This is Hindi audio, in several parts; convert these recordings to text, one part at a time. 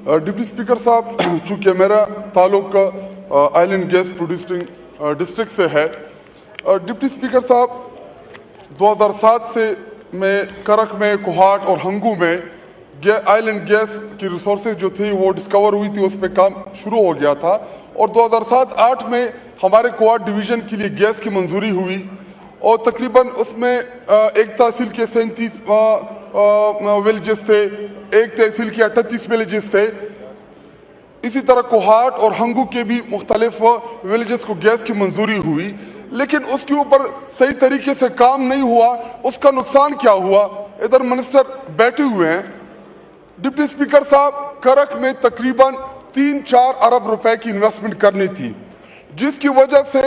डिप्टी स्पीकर साहब, चूंकि मेरा ताल्लुक आइलैंड गैस प्रोड्यूसिंग डिस्ट्रिक्ट से है, डिप्टी स्पीकर साहब 2007 से मैं करक में, कोहाट और हंगू में आइलैंड गैस की रिसोर्सेज जो थी वो डिस्कवर हुई थी, उस पर काम शुरू हो गया था और 2007-8 में हमारे कोहाट डिवीज़न के लिए गैस की मंजूरी हुई और तकरीबन उसमें एक तहसील के 37 विलेजेस थे, एक तहसील के 38 विलेजेस थे। इसी तरह कोहाट और हंगू के भी मुख्तलिफ विलेजेस को गैस की मंजूरी हुई, लेकिन उसके ऊपर सही तरीके से काम नहीं हुआ। उसका नुकसान क्या हुआ? इधर मिनिस्टर बैठे हुए हैं। डिप्टी स्पीकर साहब, करक में तकरीबन 3-4 अरब रुपए की इन्वेस्टमेंट करनी थी, जिसकी वजह से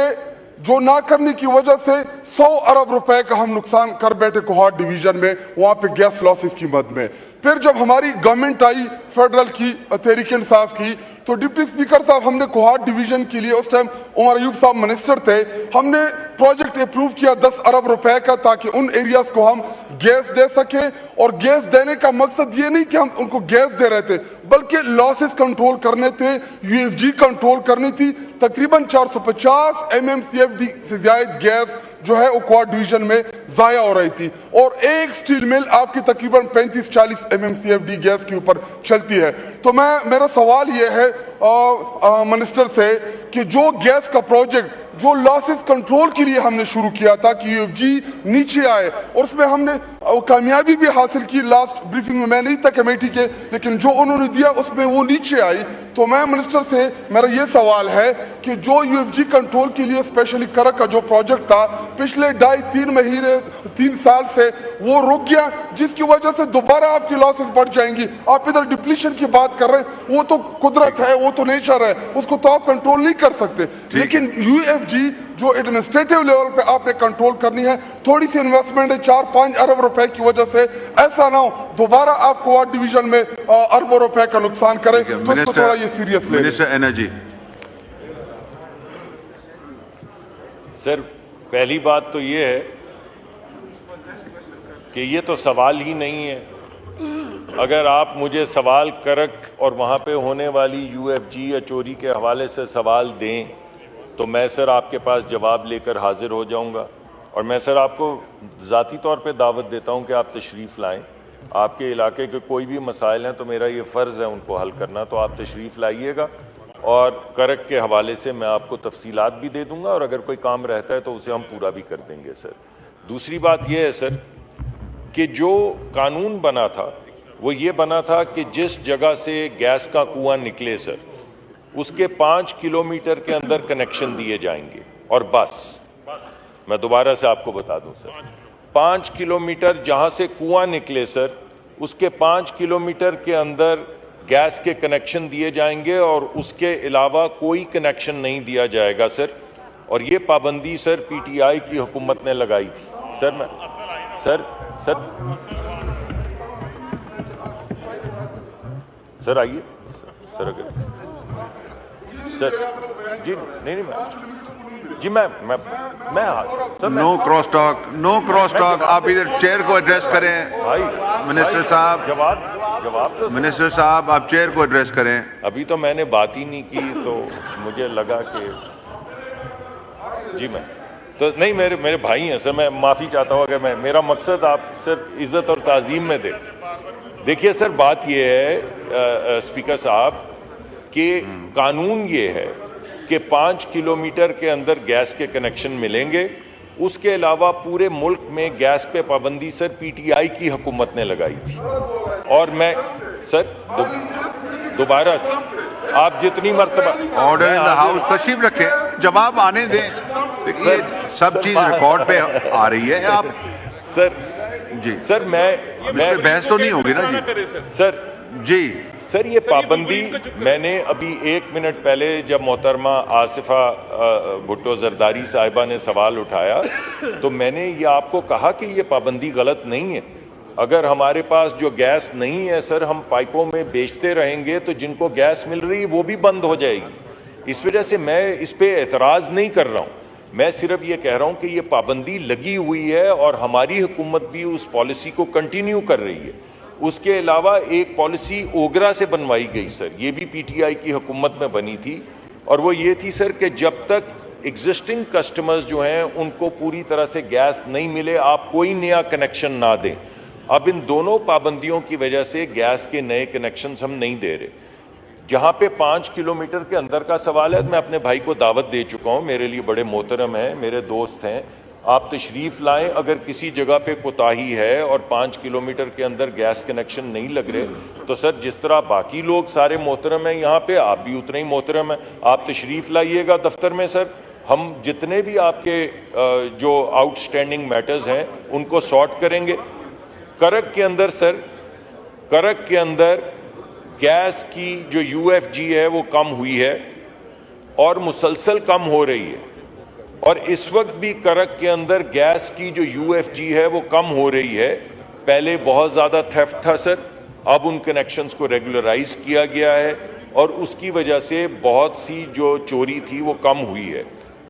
जो ना करने की वजह से 100 अरब रुपए का हम नुकसान कर बैठे कोहाट डिवीजन में, वहां पे गैस लॉसेस की मद में। फिर जब हमारी गवर्नमेंट आई फेडरल की, तहरीक इंसाफ की, तो डिप्टी स्पीकर साहब हमने कोहाट डिवीजन के लिए, उस टाइम उमर अयूब साहब मिनिस्टर थे, हमने प्रोजेक्ट अप्रूव किया 10 अरब रुपए का, ताकि उन एरियाज को हम गैस दे सके। और गैस देने का मकसद ये नहीं कि हम उनको गैस दे रहे थे, बल्कि लॉसेस कंट्रोल करने थे, यूएफजी कंट्रोल करनी थी। तकरीबन 450 MMCFD से ज्यादा गैस जो है वो कोहाट डिवीजन में जाया हो रही थी और एक स्टील मिल आपकी तकरीबन 35-40 MMCFD गैस के ऊपर चलती है। तो मेरा सवाल ये है मिनिस्टर से कि जो गैस का प्रोजेक्ट जो लॉसेस कंट्रोल के लिए हमने शुरू किया था कि यूएफजी नीचे आए, और उसमें हमने कामयाबी भी हासिल की। लास्ट ब्रीफिंग में मैं नहीं था कमेटी के, लेकिन जो उन्होंने दिया उसमें वो नीचे आई। तो मैं मिनिस्टर से मेरा ये सवाल है कि जो यूएफजी कंट्रोल के लिए स्पेशली करक का जो प्रोजेक्ट था, पिछले 2.5-3 साल से वो रुक गया, जिसकी वजह से दोबारा आपकी लॉसेस बढ़ जाएंगी। आप इधर डिप्लीशन की बात कर रहे हैं, वो तो कुदरत है, वो तो नेचर है, उसको तो आप कंट्रोल नहीं कर सकते, लेकिन यूएफजी जो एडमिनिस्ट्रेटिव लेवल पे आपने कंट्रोल करनी है। थोड़ी सी इन्वेस्टमेंट है 4-5 अरब रुपए की वजह से ऐसा ना हो दोबारा आप कोहाट डिवीजन में अरबों रुपए का नुकसान करें, तो इसको थोड़ा ये सीरियस ले। Minister energy. सर, पहली बात तो ये है कि ये तो सवाल ही नहीं है। अगर आप मुझे सवाल करक और वहाँ पे होने वाली यूएफजी या चोरी के हवाले से सवाल दें तो मैं सर आपके पास जवाब लेकर हाजिर हो जाऊंगा। और मैं सर आपको ज़ाती तौर पे दावत देता हूं कि आप तशरीफ़ लाएं। आपके इलाके के कोई भी मसाइल हैं तो मेरा ये फ़र्ज़ है उनको हल करना, तो आप तशरीफ़ लाइएगा और करक के हवाले से मैं आपको तफसीलात भी दे दूंगा, और अगर कोई काम रहता है तो उसे हम पूरा भी कर देंगे सर। दूसरी बात यह है सर कि जो कानून बना था वो ये बना था कि जिस जगह से गैस का कुआं निकले सर, उसके 5 किलोमीटर के अंदर कनेक्शन दिए जाएंगे। और बस मैं दोबारा से आपको बता दूं सर, 5 किलोमीटर जहां से कुआं निकले सर, उसके 5 किलोमीटर के अंदर गैस के कनेक्शन दिए जाएंगे और उसके अलावा कोई कनेक्शन नहीं दिया जाएगा सर। और ये पाबंदी सर पीटीआई की हुकूमत ने लगाई थी सर। मैं सर आइए सर, अगर सर जी नहीं मैं सर, नो क्रॉस टॉक। आप इधर चेयर को एड्रेस करें भाई। मिनिस्टर साहब, जवाब तो मिनिस्टर साहब आप चेयर को एड्रेस करें। अभी तो मैंने बात ही नहीं की, तो मुझे लगा कि जी मैं तो नहीं, मेरे भाई हैं सर, मैं माफ़ी चाहता हूँ अगर मेरा मकसद आप सर इज़्ज़त और ताज़ीम में दे। देखिए सर, बात ये है स्पीकर साहब कि कानून ये है कि 5 किलोमीटर के अंदर गैस के कनेक्शन मिलेंगे। उसके अलावा पूरे मुल्क में गैस पे पाबंदी सर पीटीआई की हुकूमत ने लगाई थी। और मैं सर दोबारा आप जितनी मर्तबा ऑर्डर इन द हाउस, तशरीफ रखें, जवाब आने दें। देखिए सब चीज रिकॉर्ड पे आ रही है। आप सर जी सर मैं बहस तो नहीं होगी ना जी सर जी। सर ये पाबंदी मैंने अभी 1 मिनट पहले जब मोहतरमा आसिफा भुट्टो जरदारी साहिबा ने सवाल उठाया तो मैंने ये आपको कहा कि ये पाबंदी गलत नहीं है। अगर हमारे पास जो गैस नहीं है सर, हम पाइपों में बेचते रहेंगे तो जिनको गैस मिल रही है वो भी बंद हो जाएगी। इस वजह से मैं इस पे एतराज़ नहीं कर रहा हूँ, मैं सिर्फ ये कह रहा हूँ कि ये पाबंदी लगी हुई है और हमारी हुकूमत भी उस पॉलिसी को कंटिन्यू कर रही है। उसके अलावा एक पॉलिसी ओगरा से बनवाई गई सर, ये भी पीटीआई की हुकूमत में बनी थी, और वो ये थी सर कि जब तक एग्जिस्टिंग कस्टमर्स जो हैं उनको पूरी तरह से गैस नहीं मिले, आप कोई नया कनेक्शन ना दें। अब इन दोनों पाबंदियों की वजह से गैस के नए कनेक्शंस हम नहीं दे रहे। जहां पे 5 किलोमीटर के अंदर का सवाल है, मैं अपने भाई को दावत दे चुका हूं, मेरे लिए बड़े मोहतरम हैं, मेरे दोस्त हैं, आप तशरीफ लाएं। अगर किसी जगह पे कोताही है और 5 किलोमीटर के अंदर गैस कनेक्शन नहीं लग रहे, तो सर जिस तरह बाकी लोग सारे मोहतरम हैं यहाँ पे, आप भी उतने ही मोहतरम हैं, आप तशरीफ लाइएगा दफ्तर में सर। हम जितने भी आपके जो आउटस्टैंडिंग मैटर्स हैं उनको सॉर्ट करेंगे। करक के अंदर सर, करक के अंदर गैस की जो यूएफजी है वो कम हुई है और मुसलसल कम हो रही है, और इस वक्त भी करक के अंदर गैस की जो यूएफजी है वो कम हो रही है। पहले बहुत ज़्यादा थेफ्ट था सर, अब उन कनेक्शंस को रेगुलराइज किया गया है और उसकी वजह से बहुत सी जो चोरी थी वो कम हुई है।